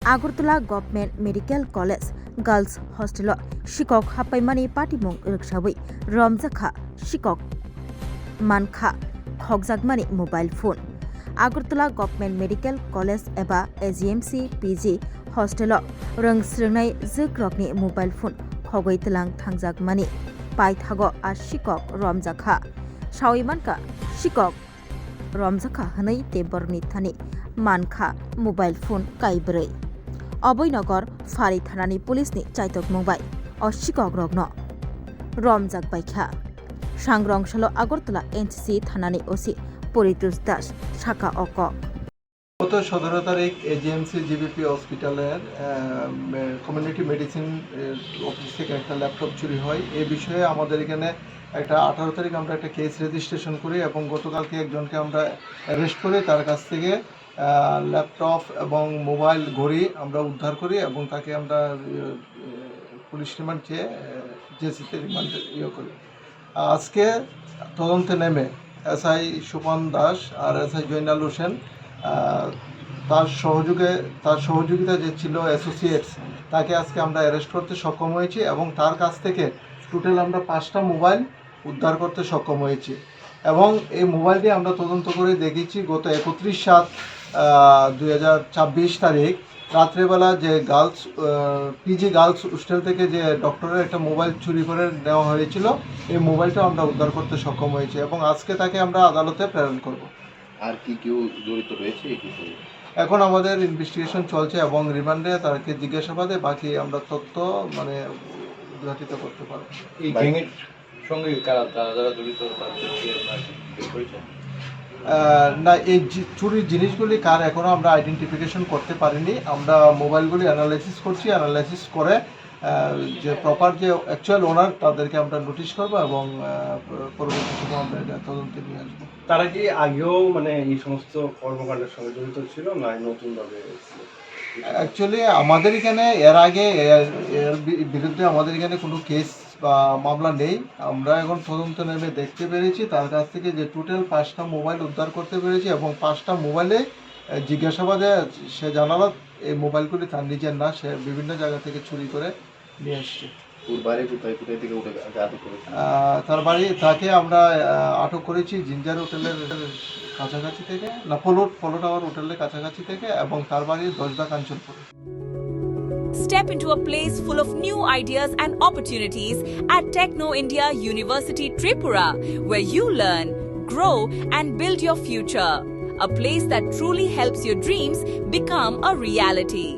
Agartala government medical college girls hostel शिक्षक हापाइमानि पाटिमुं रक्साबै रमजाखा शिक्षक मानखा खगजागमानि mobile phone Agartala government medical college एबा एजीएमसी पीजी हॉस्टेल रोंस्रोंनाय जोग्रकनि मोबाइल फोन खगै तलां थांजागमानि पाइथागो आ शिक्षक रमजाखा सावैमानका शिक्षक रमजाखा हनै तेबरनि थानि मानखा मोबाइल फोन काइब्रै अभयनगर फारि थानानि पुलिसनि चाइतक मुंबाय अशिक्षक रग्न रमजाक बायखा सांग्रंशाल আগরতলা एनसीसी थानानि ओसि परितोष दास शाखा अक গত 17 তারিখ এজিএমসি জিবিপি হসপিটালের কমিউনিটি মেডিসিন অফিস থেকে একটা ল্যাপটপ চুরি হয়। এই বিষয়ে আমাদের এখানে একটা 18 তারিখ আমরা একটা কেস রেজিস্ট্রেশন করি এবং গতকালকে একজনকে আমরা অ্যারেস্ট করে তার কাছ থেকে ল্যাপটপ এবং মোবাইল ঘড়ি আমরা উদ্ধার করি এবং তাকে আমরা পুলিশ রিমান্ড চেয়ে জেসিতে রিমান্ড করি। আজকে তদন্তে নেমে এসআই সুপন দাস আর এসআই জয়নাল হোসেন তার সহযোগিতা যে ছিল অ্যাসোসিয়েটস তাকে আজকে আমরা অ্যারেস্ট করতে সক্ষম হয়েছি এবং তার কাছ থেকে টোটাল আমরা 5টা মোবাইল উদ্ধার করতে সক্ষম হয়েছি এবং এই মোবাইলটি আমরা তদন্ত করে দেখেছি গত 31/7/2024 তারিখ রাত্রেবেলা যে গার্লস পিজি গার্লস হোস্টেল থেকে যে ডক্টরের একটা মোবাইল চুরি করে নেওয়া হয়েছিল এই মোবাইলটা আমরা উদ্ধার করতে সক্ষম হয়েছি এবং আজকে তাকে আমরা আদালতে প্রেরণ করব। আর কি কেউ জড়িত রয়েছে কিছু? এখন আমাদের ইনভেস্টিগেশন চলছে এবং রিমান্ডে তাকে জিজ্ঞাসাবাদে বাকি আমরা তথ্য উদ্ঘাটিত করতে পারব। এই গ্যাংয়ের সঙ্গে কারা যারা জড়িত না, এই চুরির জিনিসগুলি কার এখনও আমরা আইডেন্টিফিকেশন করতে পারিনি। আমরা মোবাইলগুলি অ্যানালাইসিস করছি, অ্যানালাইসিস করে যে প্রপার যে অ্যাকচুয়াল ওনার তাদেরকে আমরা নোটিশ করবো এবং পরবর্তী সময় আমরা এটা তদন্তে নিয়ে আসবো। তারা কি আগেও মানে এই সমস্ত কর্মকাণ্ডের সঙ্গে জড়িত ছিল না নতুনভাবে? অ্যাকচুয়ালি আমাদের এখানে এর আগে এর বিরুদ্ধে আমাদের এখানে কোনো কেস বা মামলা নেই। আমরা এখন তদন্ত নেমে দেখতে পেরেছি তার কাছ থেকে যে টোটাল 5টা মোবাইল উদ্ধার করতে পেরেছি এবং 5টা মোবাইলে জিজ্ঞাসাবাদে সে জানালো এই মোবাইলগুলি তার নিজের না, সে বিভিন্ন জায়গা থেকে চুরি করে নিয়ে এসছে। তার বাড়ি তাকে আমরা আটক করেছি জিঞ্জার হোটেলের কাছাকাছি থেকে, না পলো টাওয়ার হোটেলের কাছাকাছি থেকে এবং তার বাড়ি 10 কাঞ্চনপুরে। Step into a place full of new ideas and opportunities at Techno India University Tripura, where you learn, grow and build your future. A place that truly helps your dreams become a reality.